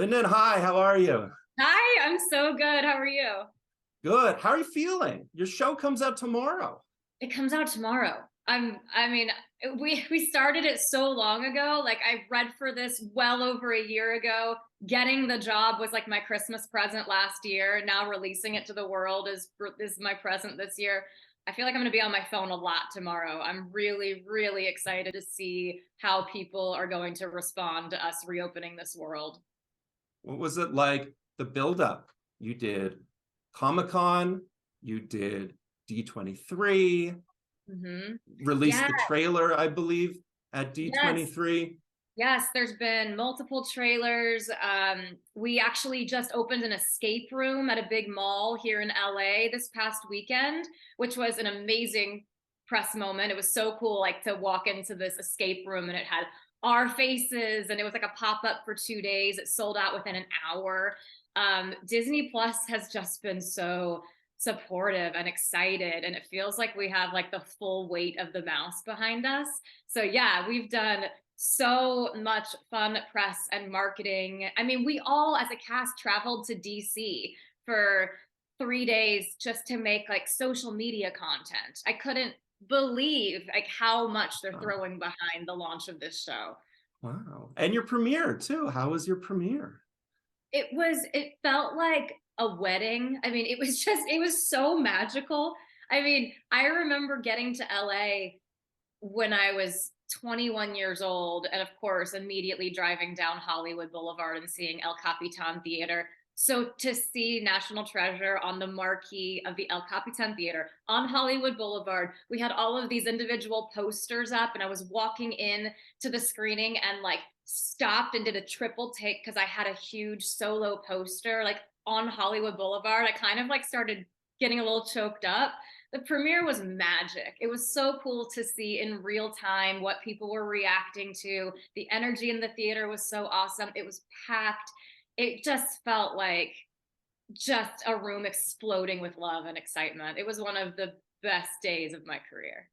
Lyndon, hi, how are you? Hi, I'm so good. How are you? Good. How are you feeling? Your show comes out tomorrow. It comes out tomorrow. I mean, we started it so long ago. Like I read for this well over a year ago. Getting the job was like my Christmas present last year. Now releasing it to the world is my present this year. I feel like I'm going to be on my phone a lot tomorrow. I'm really, really excited to see how people are going to respond to us reopening this world. What was it like, the buildup? You did Comic-Con, you did D23, Hmm. released Yeah, the trailer, I believe, at yes. D23. Yes, there's been multiple trailers. We actually just opened an escape room at a big mall here in LA this past weekend, which was an amazing press moment. It was so cool, like to walk into this escape room and it had our faces and it was like a pop-up for 2 days. It sold out within an hour. Disney Plus has just been so supportive and excited, and it feels like we have like the full weight of the mouse behind us. So yeah, we've done so much fun press and marketing. I mean, we all as a cast traveled to DC for 3 days just to make like social media content. I couldn't believe like how much they're Oh, throwing behind the launch of this show. wow. And your premiere, too. How was your premiere? It felt like a wedding. I mean, it was so magical. I mean, I remember getting to LA when I was 21 years old, and of course, immediately driving down Hollywood Boulevard and seeing El Capitan Theater. So to see National Treasure on the marquee of the El Capitan Theater on Hollywood Boulevard, we had all of these individual posters up, and I was walking in to the screening and like stopped and did a triple take because I had a huge solo poster like on Hollywood Boulevard. I kind of like started getting a little choked up. The premiere was magic. It was so cool to see in real time what people were reacting to. The energy in the theater was so awesome. It was packed. It just felt like just a room exploding with love and excitement. It was one of the best days of my career.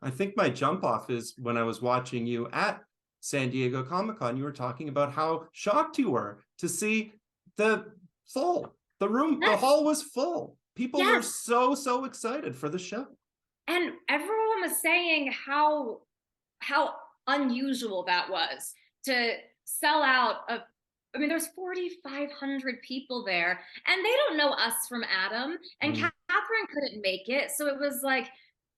I think my jump off is when I was watching you at San Diego Comic-Con. You were talking about how shocked you were to see the the room, the Yes, hall was full. People were yes. so excited for the show. And everyone was saying how unusual that was to sell out of. I mean, there's 4,500 people there, and they don't know us from Adam. And Mm. Catherine couldn't make it, so it was like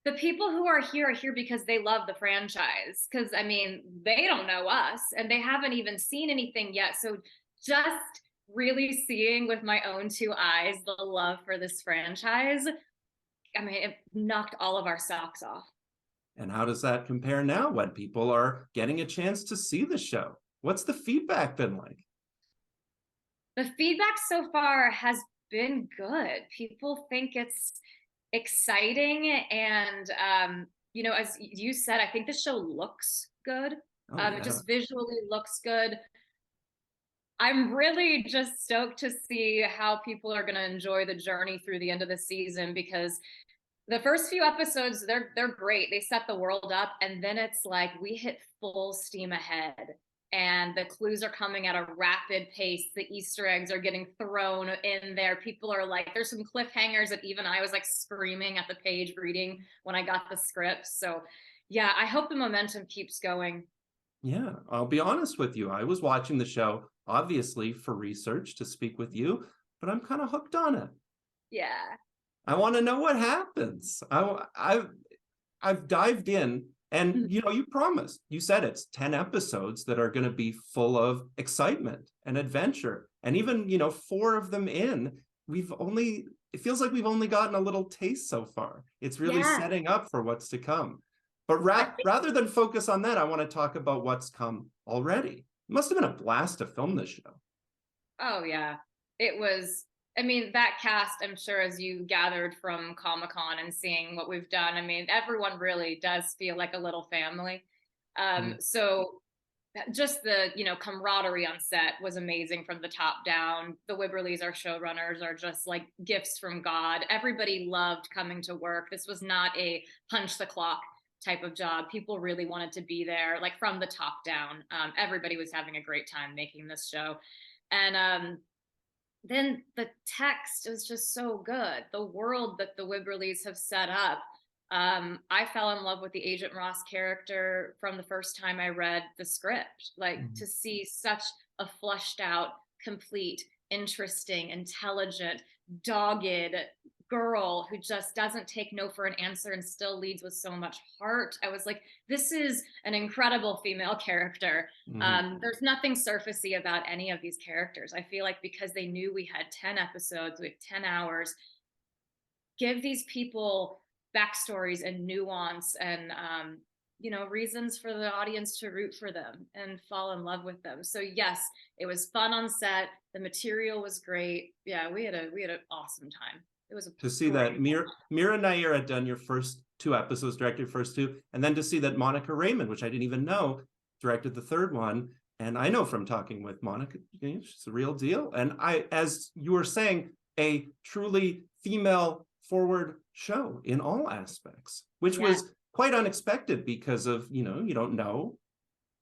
the people who are here because they love the franchise. Because I mean, they don't know us, and they haven't even seen anything yet. So just really seeing with my own two eyes the love for this franchise, I mean, it knocked all of our socks off. And how does that compare now when people are getting a chance to see the show? What's the feedback been like? The feedback so far has been good. People think it's exciting, and as you said, I think the show looks good. Oh, It yeah. just visually looks good. I'm really just stoked to see how people are going to enjoy the journey through the end of the season, because the first few episodes they're great. They set the world up, and then it's like we hit full steam ahead, and the clues are coming at a rapid pace. The Easter eggs are getting thrown in there. People are like, there's some cliffhangers that even I was like screaming at the page reading when I got the script. So yeah, I hope the momentum keeps going. Yeah, I'll be honest with you. I was watching the show, obviously, for research to speak with you, but I'm kind of hooked on it. Yeah. I want to know what happens. I've dived in, and you promised. You said it's 10 episodes that are going to be full of excitement and adventure. And even, four of them in, it feels like we've only gotten a little taste so far. It's really Yeah. setting up for what's to come. But I think rather than focus on that, I want to talk about what's come already. It must have been a blast to film this show. Oh yeah. It was, I mean, that cast, I'm sure, as you gathered from Comic-Con and seeing what we've done, I mean, everyone really does feel like a little family. Mm. So just the, camaraderie on set was amazing from the top down. The Wibberleys, our showrunners, are just like gifts from God. Everybody loved coming to work. This was not a punch the clock type of job. People really wanted to be there, like from the top down. Everybody was having a great time making this show. And then the text is just so good. The world that the Wibberleys have set up. I fell in love with the Agent Ross character from the first time I read the script. Like, Mhm. to see such a fleshed out, complete, interesting, intelligent, dogged girl who just doesn't take no for an answer and still leads with so much heart. I was like, this is an incredible female character. Mhm. There's nothing surfacey about any of these characters. I feel like because they knew we had 10 episodes, we had 10 hours, give these people backstories and nuance and reasons for the audience to root for them and fall in love with them. So yes, it was fun on set. The material was great. Yeah, we had an awesome time. It was a To see great. that Mira Nair had done your first two episodes, directed your first two, and then to see that Monica Raymond, which I didn't even know, directed the third one. And I know from talking with Monica, she's the real deal. And as you were saying, a truly female forward show in all aspects, which Yeah, was quite unexpected because of, you don't know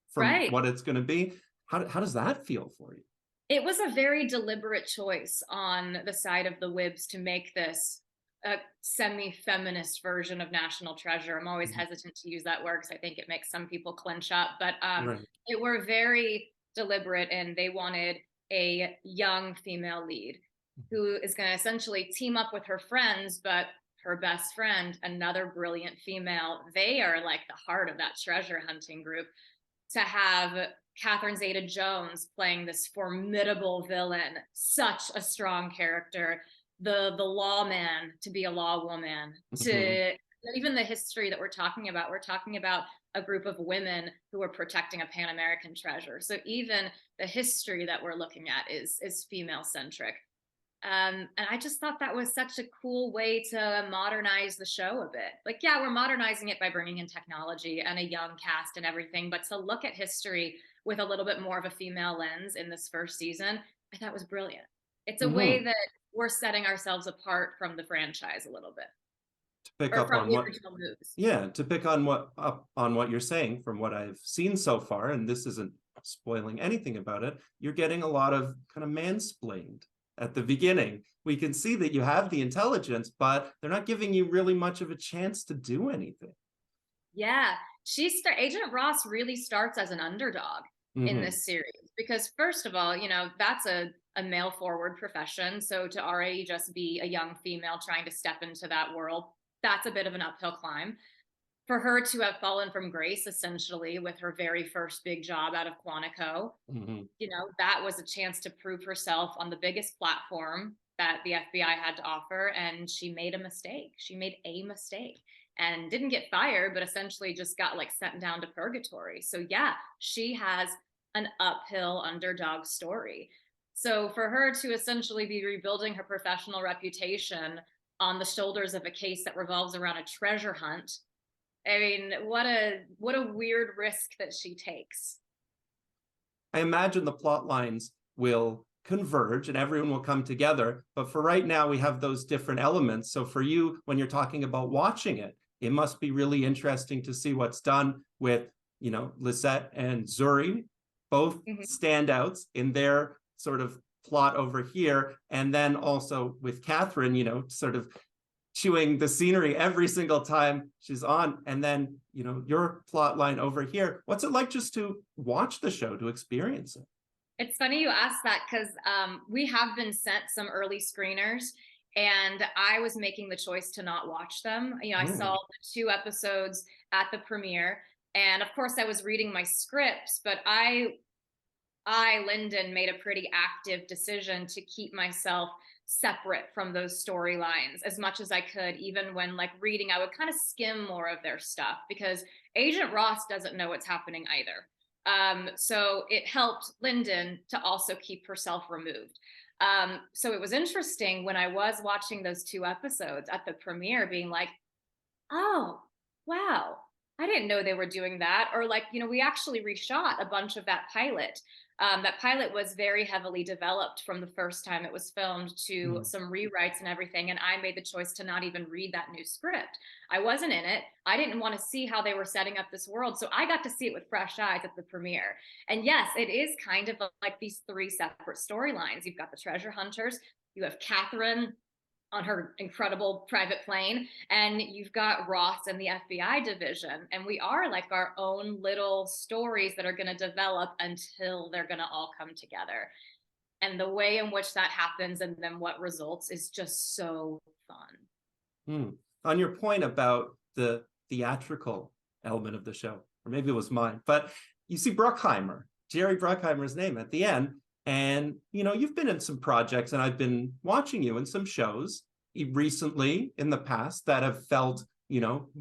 from right. what it's going to be. How does that feel for you? It was a very deliberate choice on the side of the Wibs to make this a semi-feminist version of National Treasure. I'm always Mhm. hesitant to use that word because I think it makes some people clench up, but Right. they were very deliberate, and they wanted a young female lead who is going to essentially team up with her friends, but her best friend, another brilliant female. They are like the heart of that treasure hunting group. To have Catherine Zeta-Jones playing this formidable villain, such a strong character, the lawman to be a lawwoman, Mhm. to even the history that we're talking about. We're talking about a group of women who are protecting a Pan-American treasure. So even the history that we're looking at is female centric. And I just thought that was such a cool way to modernize the show a bit. Like, yeah, we're modernizing it by bringing in technology and a young cast and everything, but to look at history with a little bit more of a female lens in this first season, I thought was brilliant. It's a way Mhm. that we're setting ourselves apart from the franchise a little bit, To pick or up from on the what original movies. Yeah, to pick on what you're saying from what I've seen so far, and this isn't spoiling anything about it, you're getting a lot of kind of mansplained at the beginning. We can see that you have the intelligence, but they're not giving you really much of a chance to do anything. Yeah, Agent Ross really starts as an underdog in Hmm. this series because, first of all, that's a male forward profession. So to already just be a young female trying to step into that world, that's a bit of an uphill climb. For her to have fallen from grace essentially with her very first big job out of Quantico, Hmm. that was a chance to prove herself on the biggest platform that the FBI had to offer. And she made a mistake. She made a mistake and didn't get fired, but essentially just got like sent down to purgatory. So, yeah, she has an uphill underdog story. So, for her to essentially be rebuilding her professional reputation on the shoulders of a case that revolves around a treasure hunt, I mean, what a weird risk that she takes. I imagine the plot lines will converge and everyone will come together. But for right now, we have those different elements. So for you, when you're talking about watching it, it must be really interesting to see what's done with, Lisette and Zuri, both Mhm. standouts in their sort of plot over here. And then also with Catherine, sort of chewing the scenery every single time she's on. And then, your plot line over here. What's it like just to watch the show, to experience it? It's funny you asked that because we have been sent some early screeners, and I was making the choice to not watch them. I saw Mm. the 2 episodes at the premiere, and of course, I was reading my scripts, but Lyndon, made a pretty active decision to keep myself separate from those storylines as much as I could. Even when like reading, I would kind of skim more of their stuff because Agent Ross doesn't know what's happening either. So it helped Lyndon to also keep herself removed. So it was interesting when I was watching those 2 episodes at the premiere, being like, oh, wow, I didn't know they were doing that. Or like, we actually reshot a bunch of that pilot. That pilot was very heavily developed from the first time it was filmed to Mm. some rewrites and everything. And I made the choice to not even read that new script. I wasn't in it. I didn't want to see how they were setting up this world. So I got to see it with fresh eyes at the premiere. And yes, it is kind of like these three separate storylines. You've got the treasure hunters, you have Catherine on her incredible private plane, and you've got Ross and the FBI division, and we are like our own little stories that are going to develop until they're going to all come together. And the way in which that happens and then what results is just so fun. Hmm. On your point about the theatrical element of the show, or maybe it was mine, but you see Bruckheimer, Jerry Bruckheimer's name at the end. And, you've been in some projects and I've been watching you in some shows recently in the past that have felt,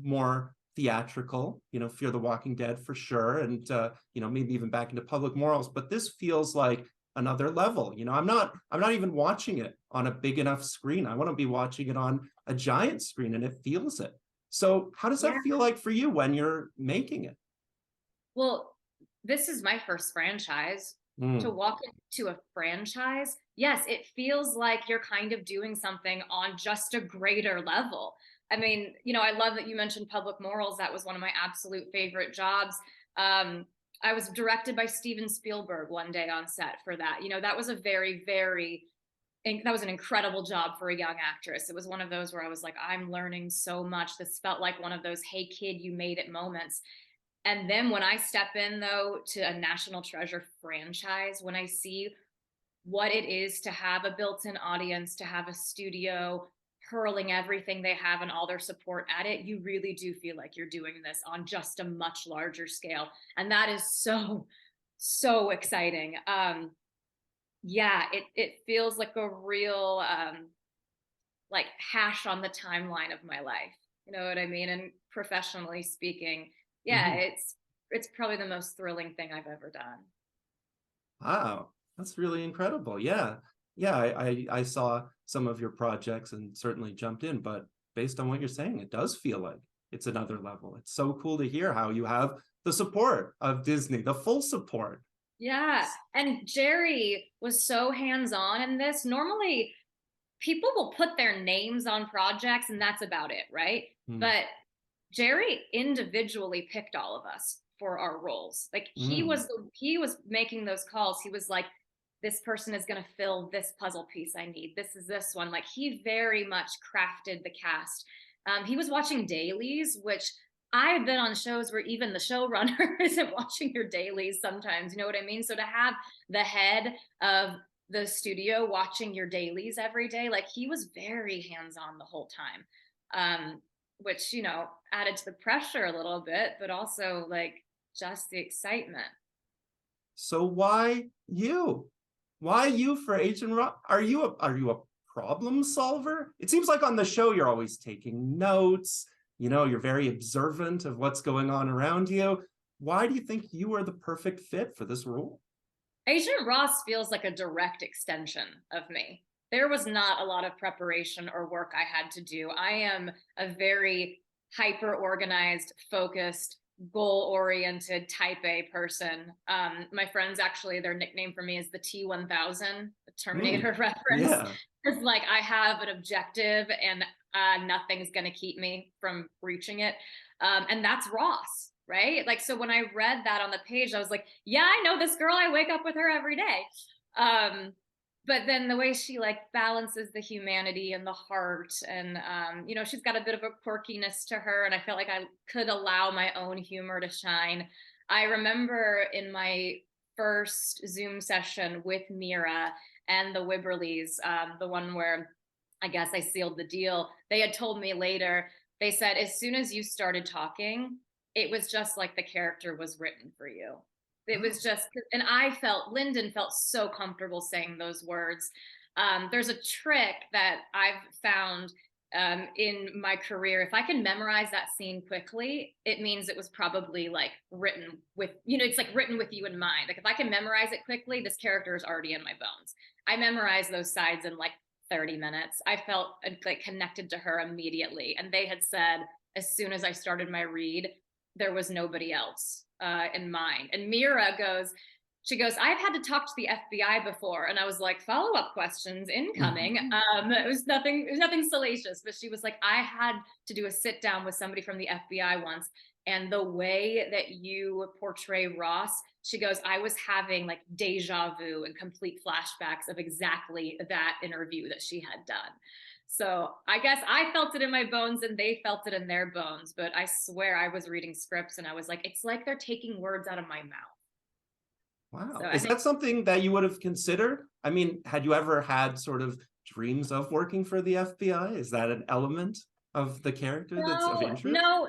more theatrical, Fear the Walking Dead for sure. And, maybe even back into Public Morals, but this feels like another level. I'm not even watching it on a big enough screen. I want to be watching it on a giant screen and it feels it. So how does that Yeah. feel like for you when you're making it? Well, this is my first franchise. To Mm. walk into a franchise, yes, it feels like you're kind of doing something on just a greater level. I mean, I love that you mentioned Public Morals. That was one of my absolute favorite jobs. I was directed by Steven Spielberg one day on set for that. That was a very, very, that was an incredible job for a young actress. It was one of those where I was like, I'm learning so much. This felt like one of those, hey kid, you made it moments. And then when I step in, though, to a National Treasure franchise, when I see what it is to have a built-in audience, to have a studio hurling everything they have and all their support at it, you really do feel like you're doing this on just a much larger scale. And that is so, so exciting. Yeah, it feels like a real like hash on the timeline of my life. You know what I mean? And professionally speaking, yeah, Mhm. it's probably the most thrilling thing I've ever done. Wow, that's really incredible. Yeah. Yeah, I saw some of your projects and certainly jumped in, but based on what you're saying, it does feel like it's another level. It's so cool to hear how you have the support of Disney, the full support. Yeah. And Jerry was so hands-on in this. Normally, people will put their names on projects and that's about it, right? Mm. But Jerry individually picked all of us for our roles. Like Mm. he was making those calls. He was like, this person is going to fill this puzzle piece I need. This is this one. Like he very much crafted the cast. He was watching dailies, which I've been on shows where even the showrunner isn't watching your dailies sometimes. You know what I mean? So to have the head of the studio watching your dailies every day, like he was very hands-on the whole time. Which, added to the pressure a little bit, but also like just the excitement. So why you? Why you for Agent Rock? Are you a problem solver? It seems like on the show you're always taking notes. You're very observant of what's going on around you. Why do you think you are the perfect fit for this role? Agent Ross feels like a direct extension of me. There was not a lot of preparation or work I had to do. I am a very hyper organized, focused, goal oriented type A person. My friends actually, their nickname for me is the T-1000, the Terminator Mm. reference. Yeah. It's like I have an objective and nothing's going to keep me from reaching it. And that's Ross, right? Like, so when I read that on the page, I was like, yeah, I know this girl. I wake up with her every day. But then the way she like balances the humanity and the heart, and she's got a bit of a quirkiness to her, and I felt like I could allow my own humor to shine. I remember in my first Zoom session with Mira and the Wibberleys, the one where I guess I sealed the deal. They had told me later, they said, as soon as you started talking, it was just like the character was written for you. It was just, and Lyndon felt so comfortable saying those words. There's a trick that I've found in my career. If I can memorize that scene quickly, it means it was probably like written with, it's like written with you in mind. Like if I can memorize it quickly, this character is already in my bones. I memorized those sides in like 30 minutes. I felt like connected to her immediately. And they had said, as soon as I started my read, there was nobody else in mind. And Mira goes, she goes, I've had to talk to the FBI before. And I was like, follow-up questions incoming. It was nothing salacious, but she was like, I had to do a sit down with somebody from the FBI once. And the way that you portray Ross, she goes, I was having like deja vu and complete flashbacks of exactly that interview that she had done. So I guess I felt it in my bones and they felt it in their bones. But I swear I was reading scripts and I was like, it's like they're taking words out of my mouth. Wow. So I Is think, that something that you would have considered? I mean, had you ever had sort of dreams of working for the FBI? Is that an element of the character that's of interest? no,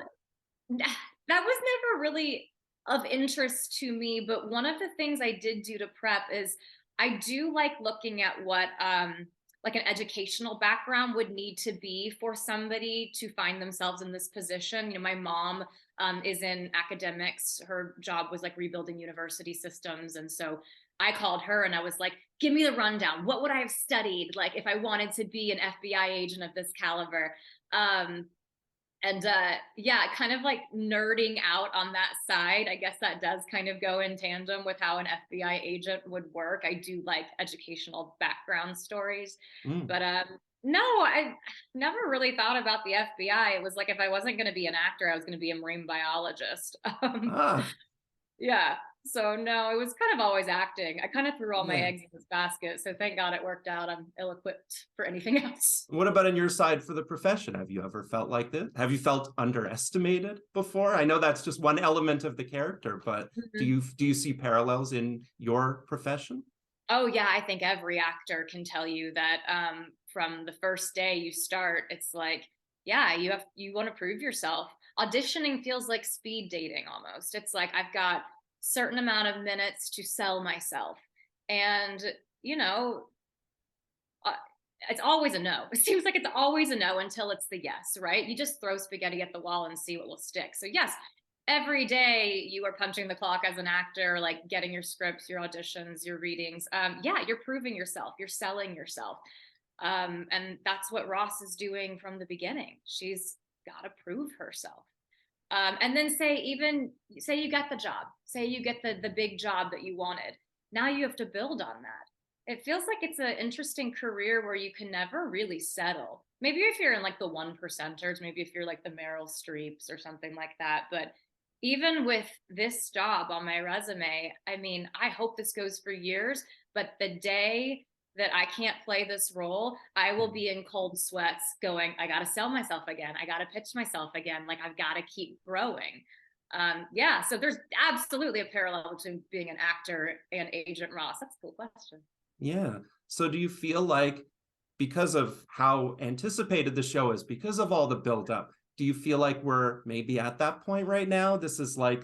that was never really of interest to me. But one of the things I did do to prep is I do like looking at what like an educational background would need to be for somebody to find themselves in this position. You know, my mom is in academics. Her job was like rebuilding university systems. And so I called her and I was like, give me the rundown. What would I have studied? Like if I wanted to be an FBI agent of this caliber. And yeah, kind of like nerding out on that side. I guess that does kind of go in tandem with how an FBI agent would work. I do like educational background stories. Mm. But no, I never really thought about the FBI. It was like if I wasn't going to be an actor, I was going to be a marine biologist. Ah, Yeah. So no, it was kind of always acting. I kind of threw all my yeah. eggs in this basket. So thank God it worked out. I'm ill-equipped for anything else. What about on your side for the profession? Have you ever felt like this? Have you felt underestimated before? I know that's just one element of the character, but do you see parallels in your profession? Oh yeah, I think every actor can tell you that from the first day you start, it's like, yeah, you want to prove yourself. Auditioning feels like speed dating almost. It's like I've got certain amount of minutes to sell myself. And you know, uh, it's always a no. It seems like it's always a no until it's the yes, right? You just throw spaghetti at the wall and see what will stick. So yes, every day you are punching the clock as an actor, like getting your scripts, your auditions, your readings. Yeah, you're proving yourself, you're selling yourself. And that's what Ross is doing from the beginning. She's got to prove herself. And then say you get the job, say you get the big job that you wanted. Now you have to build on that. It feels like it's an interesting career where you can never really settle. Maybe if you're in like the one percenters, maybe if you're like the Meryl Streeps or something like that. But even with this job on my resume, I mean, I hope this goes for years, but the day that I can't play this role, I will be in cold sweats going, I got to sell myself again. I got to pitch myself again. Like I've got to keep growing. Yeah, so there's absolutely a parallel to being an actor and Agent Ross. That's a cool question. Yeah. So do you feel like because of how anticipated the show is, because of all the buildup, do you feel like we're maybe at that point right now? This is like,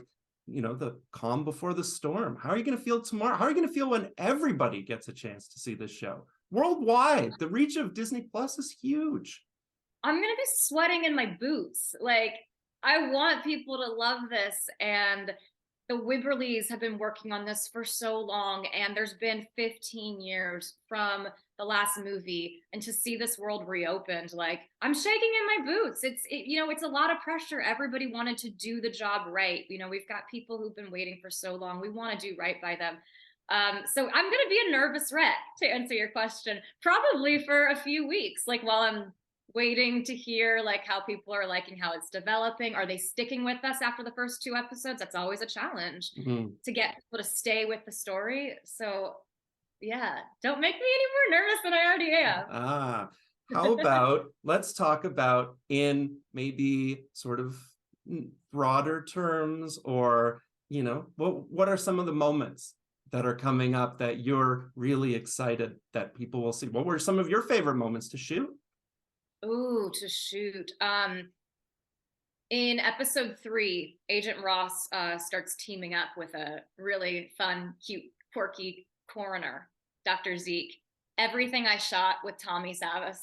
the calm before the storm. How are you going to feel tomorrow? How are you going to feel when everybody gets a chance to see this show? Worldwide, the reach of Disney Plus is huge. I'm going to be sweating in my boots. Like, I want people to love this. And the Wibberleys have been working on this for so long. And there's been 15 years from the last movie. And to see this world reopened, like, I'm shaking in my boots. It's a lot of pressure. Everybody wanted to do the job right. We've got people who've been waiting for so long. We want to do right by them. So I'm going to be a nervous wreck, to answer your question, probably for a few weeks, like while I'm waiting to hear like how people are liking how it's developing. Are they sticking with us after the first 2 episodes? That's always a challenge to get people to stay with the story. So yeah, don't make me any more nervous than I already am. How about let's talk about in maybe sort of broader terms, or what are some of the moments that are coming up that you're really excited that people will see? What were some of your favorite moments to shoot? Ooh, to shoot. In episode 3, Agent Ross starts teaming up with a really fun, cute, quirky coroner, Dr. Zeke. Everything I shot with Tommy Savas,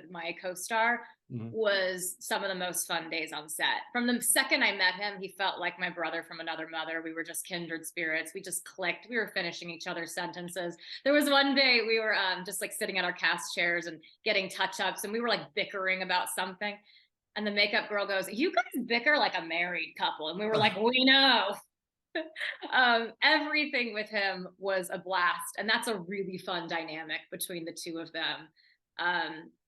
my co-star, was some of the most fun days on set. From the second I met him, he felt like my brother from another mother. We were just kindred spirits. We just clicked. We were finishing each other's sentences. There was one day we were just like sitting at our cast chairs and getting touch-ups, and we were like bickering about something. And the makeup girl goes, "You guys bicker like a married couple." And we were like, "We know." Everything with him was a blast, and that's a really fun dynamic between the two of them.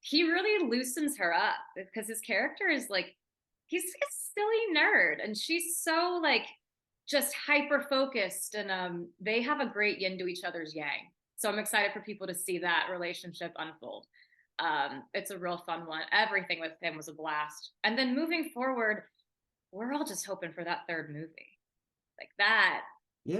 He really loosens her up because his character is like, he's a silly nerd, and she's so like just hyper focused, and they have a great yin to each other's yang. So I'm excited for people to see that relationship unfold. It's a real fun one. Everything with him was a blast. And then moving forward, we're all just hoping for that third movie. Like that,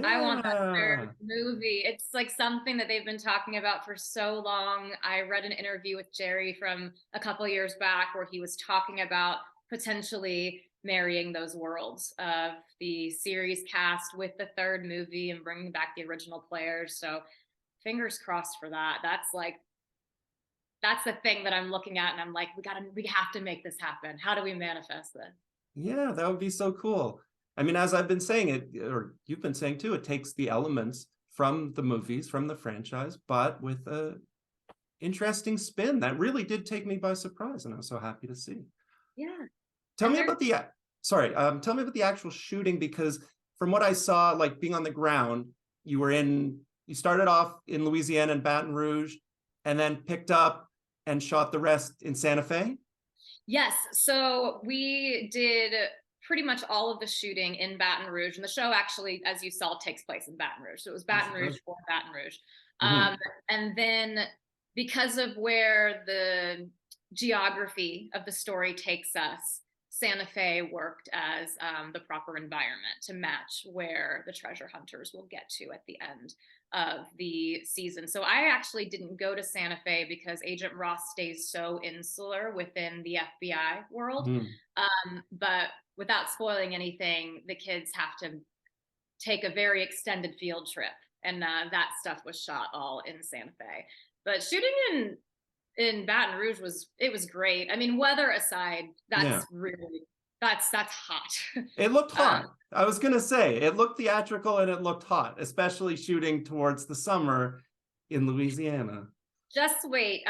I want that third Yeah. movie. It's like something that they've been talking about for so long. I read an interview with Jerry from a couple years back where he was talking about potentially marrying those worlds of the series cast with the third movie and bringing back the original players. So fingers crossed for that. That's the thing that I'm looking at, and I'm like, we have to make this happen. How do we manifest this? Yeah, that would be so cool. I mean, as I've been saying it, or you've been saying too, it takes the elements from the movies, from the franchise, but with a interesting spin that really did take me by surprise, and I was so happy to see. Yeah. Tell And me there's about the sorry, tell me about the actual shooting, because from what I saw, like being on the ground, you started off in Louisiana and Baton Rouge, and then picked up and shot the rest in Santa Fe. Yes. So we did pretty much all of the shooting in Baton Rouge. And the show actually, as you saw, takes place in Baton Rouge. So it was Yes, Baton it Rouge does. for Baton Rouge. Mhm. And then because of where the geography of the story takes us, Santa Fe worked as the proper environment to match where the treasure hunters will get to at the end of the season. So I actually didn't go to Santa Fe because Agent Ross stays so insular within the FBI world. Mhm. But without spoiling anything, the kids have to take a very extended field trip, and that stuff was shot all in Santa Fe. But shooting in Baton Rouge was great. I mean, weather aside, Yeah. that's hot. It looked um, hot. I was gonna say it looked theatrical and it looked hot, especially shooting towards the summer in Louisiana. just wait.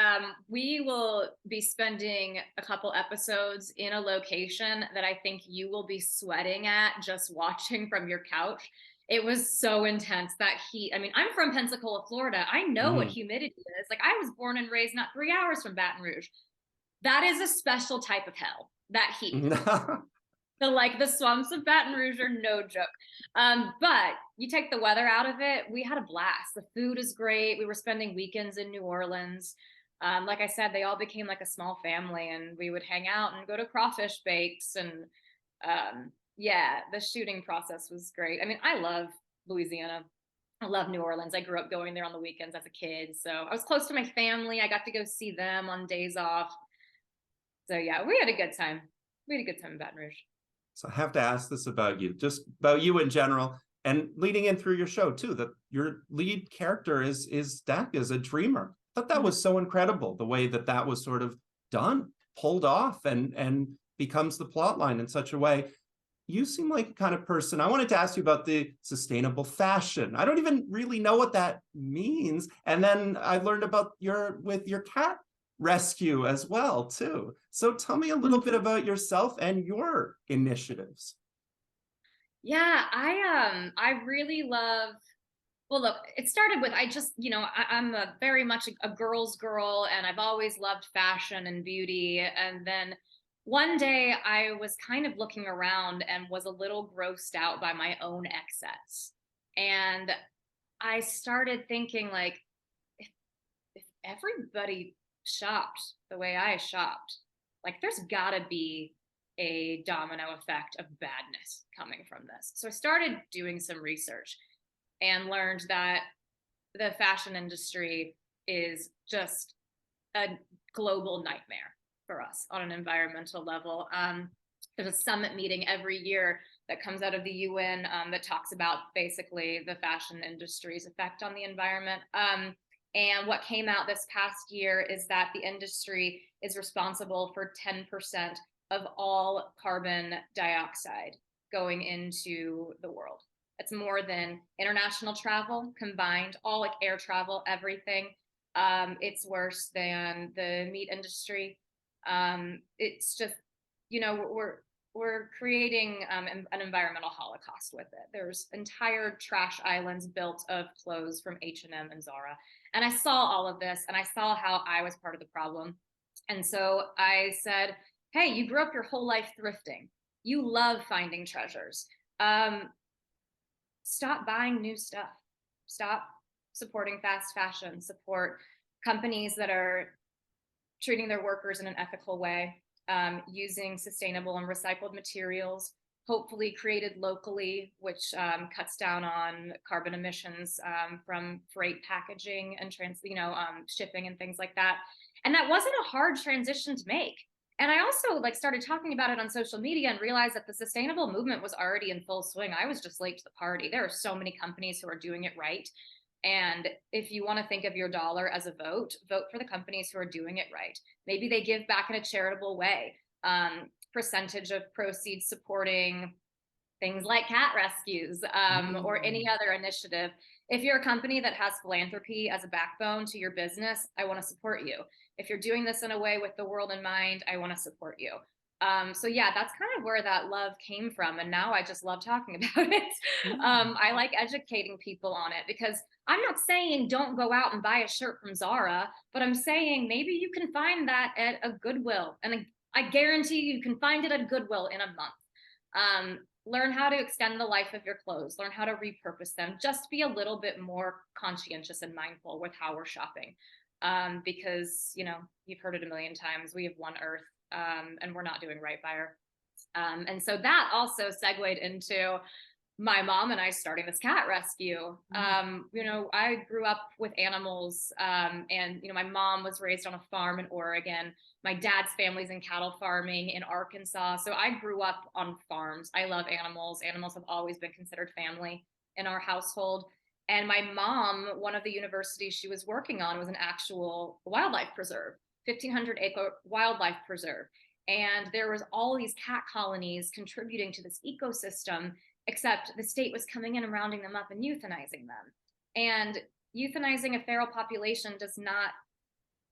We will be spending a couple episodes in a location that I think you will be sweating at just watching from your couch. It was so intense, that heat. I mean, I'm from Pensacola, Florida. I know what Mhm. humidity is. Like, I was born and raised not 3 hours from Baton Rouge. That is a special type of hell, that heat. The swamps of Baton Rouge are no joke. But you take the weather out of it, we had a blast. The food is great. We were spending weekends in New Orleans. Like I said, they all became like a small family, and we would hang out and go to crawfish bakes. And yeah, the shooting process was great. I mean, I love Louisiana. I love New Orleans. I grew up going there on the weekends as a kid. So I was close to my family. I got to go see them on days off. So yeah, we had a good time. We had a good time in Baton Rouge. So I have to ask this about you, just about you in general, and leading in through your show too, that your lead character is Dak, is a dreamer. I thought that Mhm. was so incredible, the way that that was sort of done, pulled off, and becomes the plot line in such a way. You seem like a kind of person. I wanted to ask you about the sustainable fashion. I don't even really know what that means. And then I learned about your cat rescue as well too. So tell me a little bit about yourself and your initiatives. Yeah, I really love. Well, look, it started with, I just, I'm a very much a girl's girl, and I've always loved fashion and beauty. And then one day I was kind of looking around and was a little grossed out by my own excess. And I started thinking, like, if, if everybody shopped the way I shopped, like, there's gotta be a domino effect of badness coming from this. So I started doing some research and learned that the fashion industry is just a global nightmare for us on an environmental level. There's a summit meeting every year that comes out of the UN that talks about basically the fashion industry's effect on the environment. And what came out this past year is that the industry is responsible for 10% of all carbon dioxide going into the world. It's more than international travel combined, all like air travel, everything. It's worse than the meat industry. It's just you know, we're creating an environmental holocaust with it. There's entire trash islands built of clothes from H&M and Zara. And I saw all of this and I saw how I was part of the problem. And so I said, hey, you grew up your whole life thrifting. You love finding treasures. Um, Stop buying new stuff. Stop supporting fast fashion. Support companies that are treating their workers in an ethical way, using sustainable and recycled materials, hopefully created locally, which cuts down on carbon emissions from freight packaging and shipping and things like that. And that wasn't a hard transition to make. And I also like started talking about it on social media and realized that the sustainable movement was already in full swing. I was just late to the party. There are so many companies who are doing it right. And if you want to think of your dollar as a vote, vote for the companies who are doing it right. Maybe they give back in a charitable way, percentage of proceeds supporting things like cat rescues or any other initiative. If you're a company that has philanthropy as a backbone to your business, I want to support you. If you're doing this in a way with the world in mind, I want to support you. So yeah, that's kind of where that love came from. And now I just love talking about it. I like educating people on it because I'm not saying don't go out and buy a shirt from Zara, but I'm saying maybe you can find that at a Goodwill. And I guarantee you can find it at Goodwill in a month. Learn how to extend the life of your clothes, learn how to repurpose them, just be a little bit more conscientious and mindful with how we're shopping. Because, you know, you've heard it a million times, we have one earth, and we're not doing right by her. And so that also segued into my mom and I starting this cat rescue. You know, I grew up with animals, and, you know, my mom was raised on a farm in Oregon. My dad's family's in cattle farming in Arkansas. So I grew up on farms. I love animals. Animals have always been considered family in our household. And my mom, one of the universities she was working on was an actual wildlife preserve, 1,500-acre wildlife preserve. And there was all these cat colonies contributing to this ecosystem, except the state was coming in and rounding them up and euthanizing them. And euthanizing a feral population does not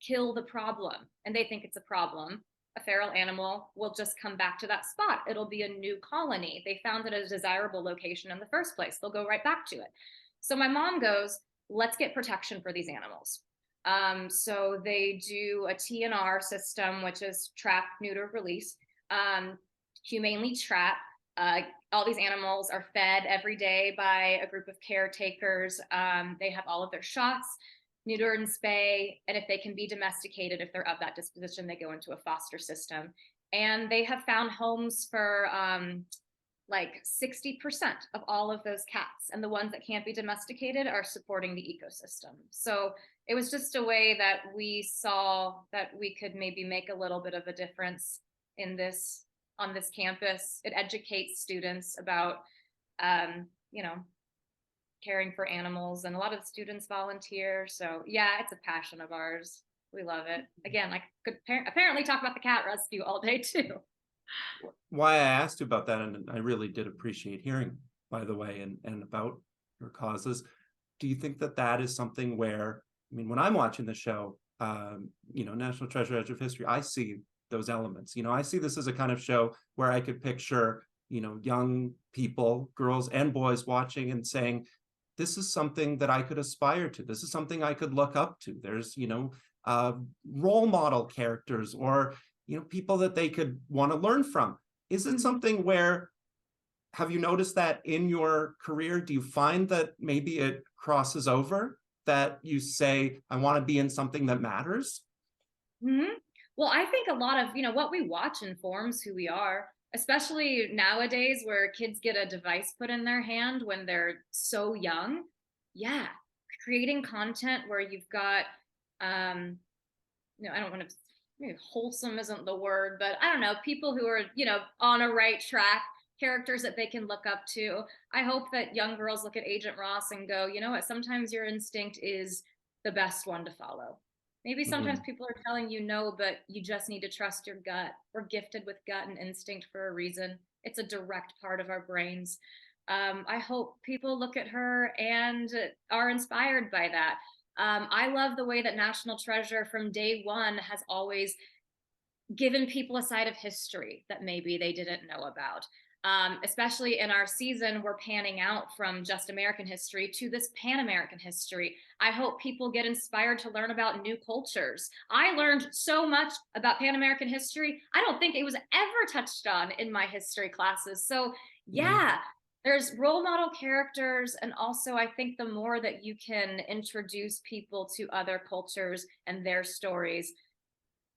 kill the problem. And they think it's a problem. A feral animal will just come back to that spot. It'll be a new colony. They found it a desirable location in the first place. They'll go right back to it. So my mom goes, let's get protection for these animals. So they do a TNR system, which is trap, neuter, release, humanely trap. All these animals are fed every day by a group of caretakers. They have all of their shots, neuter and spay, and if they can be domesticated, if they're of that disposition, they go into a foster system. And they have found homes for like 60% of all of those cats, and the ones that can't be domesticated are supporting the ecosystem. So it was just a way that we saw that we could maybe make a little bit of a difference in this on this campus. It educates students about you know, caring for animals, and a lot of the students volunteer. So yeah, it's a passion of ours. We love it. Again, I could apparently talk about the cat rescue all day too. Why I asked you about that, and I really did appreciate hearing, by the way, and about your causes. Do you think that that is something where, I mean, when I'm watching the show, you know, National Treasure Edge of History, I see those elements. You know, I see this as a kind of show where I could picture, you know, young people, girls and boys watching and saying, this is something that I could aspire to. This is something I could look up to. There's, you know, role model characters, or, you know, people that they could want to learn from. Is it something where, have you noticed that in your career? Do you find that maybe it crosses over, that you say, I want to be in something that matters? Well, I think a lot of, you know, what we watch informs who we are, especially nowadays where kids get a device put in their hand when they're so young. Yeah, creating content where you've got, you know, I don't want to, maybe wholesome isn't the word, but I don't know, people who are, you know, on a right track, characters that they can look up to. I hope that young girls look at Agent Ross and go, you know what, sometimes your instinct is the best one to follow. Maybe sometimes people are telling you no, but you just need to trust your gut. We're gifted with gut and instinct for a reason. It's a direct part of our brains. I hope people look at her and are inspired by that. I love the way that National Treasure from day one has always given people a side of history that maybe they didn't know about. Especially in our season, we're panning out from just American history to this Pan American history. I hope people get inspired to learn about new cultures. I learned so much about Pan American history. I don't think it was ever touched on in my history classes. So, Yeah. yeah, there's role model characters. And also, I think the more that you can introduce people to other cultures and their stories,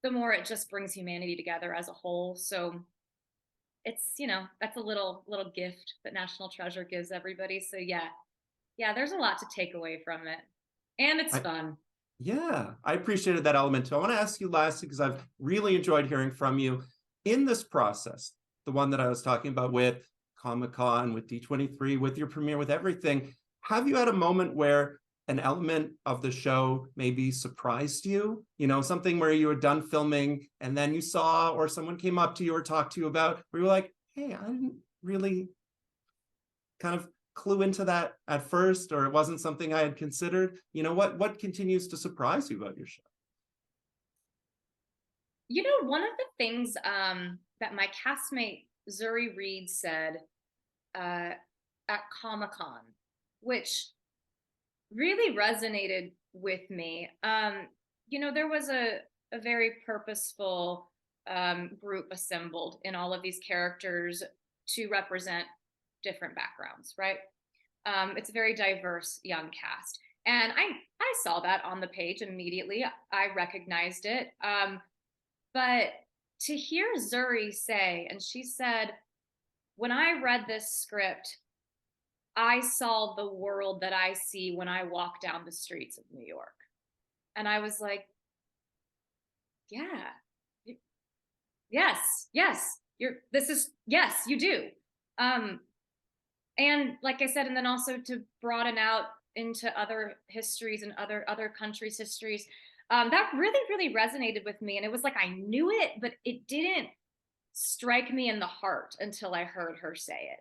the more it just brings humanity together as a whole. So, it's, that's a little gift that National Treasure gives everybody. So yeah, there's a lot to take away from it, and it's I, fun. yeah, I appreciated that element too. I want to ask you lastly, because I've really enjoyed hearing from you in this process, the one that I was talking about with Comic-Con, with D23, with your premiere, with everything. Have you had a moment where an element of the show maybe surprised you? You know, something where you were done filming and then you saw, or someone came up to you or talked to you about, where you were like, hey, I didn't really kind of clue into that at first, or it wasn't something I had considered. You know, what continues to surprise you about your show? One of the things that my castmate Zuri Reed said uh, at Comic-Con, which really resonated with me. There was a very purposeful group assembled in all of these characters to represent different backgrounds, right? It's a very diverse young cast. And I saw that on the page immediately. I recognized it. But to hear Zuri say, and she said, when I read this script, I saw the world that I see when I walk down the streets of New York. And I was like, yeah, yes, yes, you do. And like I said, and then also to broaden out into other histories and other countries' histories, that really resonated with me. And it was like I knew it, but it didn't strike me in the heart until I heard her say it.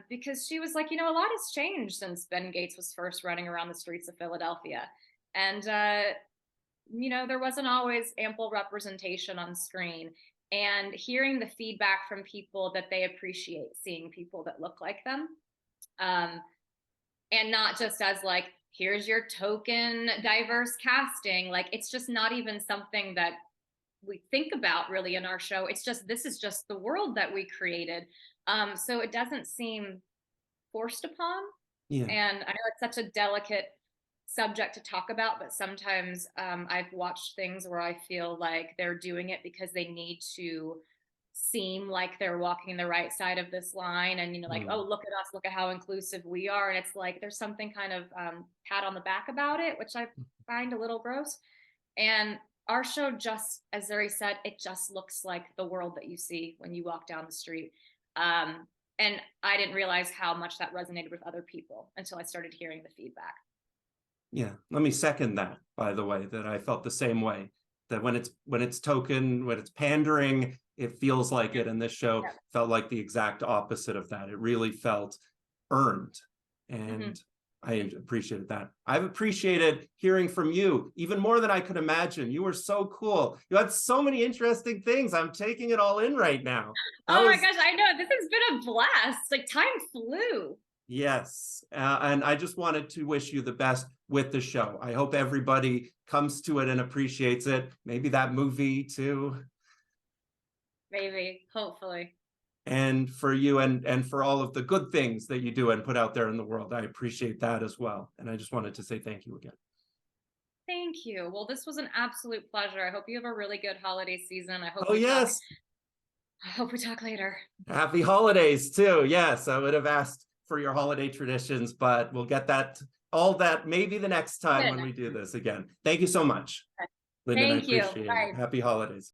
Because she was like, a lot has changed since Ben Gates was first running around the streets of Philadelphia. And, there wasn't always ample representation on screen. And hearing the feedback from people that they appreciate seeing people that look like them. And not just as like, here's your token diverse casting. Like, it's just not even something that we think about really in our show. It's just, this is just the world that we created. So it doesn't seem forced upon. Yeah. And I know it's such a delicate subject to talk about, but sometimes I've watched things where I feel like they're doing it because they need to seem like they're walking the right side of this line, and like, oh, look at us, look at how inclusive we are. And it's like there's something kind of pat on the back about it, which I find a little gross. And our show, just as Zuri said, it just looks like the world that you see when you walk down the street. And I didn't realize how much that resonated with other people until I started hearing the feedback. Yeah, let me second that, by the way, that I felt the same way, that when it's token, when it's pandering, it feels like it. And this show felt like the exact opposite of that. It really felt earned. And I appreciated that. I've appreciated hearing from you even more than I could imagine. You were so cool. You had so many interesting things. I'm taking it all in right now. My gosh, I know. This has been a blast. Like, time flew. Yes. And I just wanted to wish you the best with the show. I hope everybody comes to it and appreciates it. Maybe that movie too. Maybe, hopefully. And for you and for all of the good things that you do and put out there in the world. I appreciate that as well. And I just wanted to say thank you again. Thank you. Well, this was an absolute pleasure. I hope you have a really good holiday season. I hope yes. I hope we talk later. Happy holidays too. Yes, I would have asked for your holiday traditions, but we'll get all that maybe the next time when we do this again. Thank you so much, Lyndon. Thank you. I appreciate it. Happy holidays.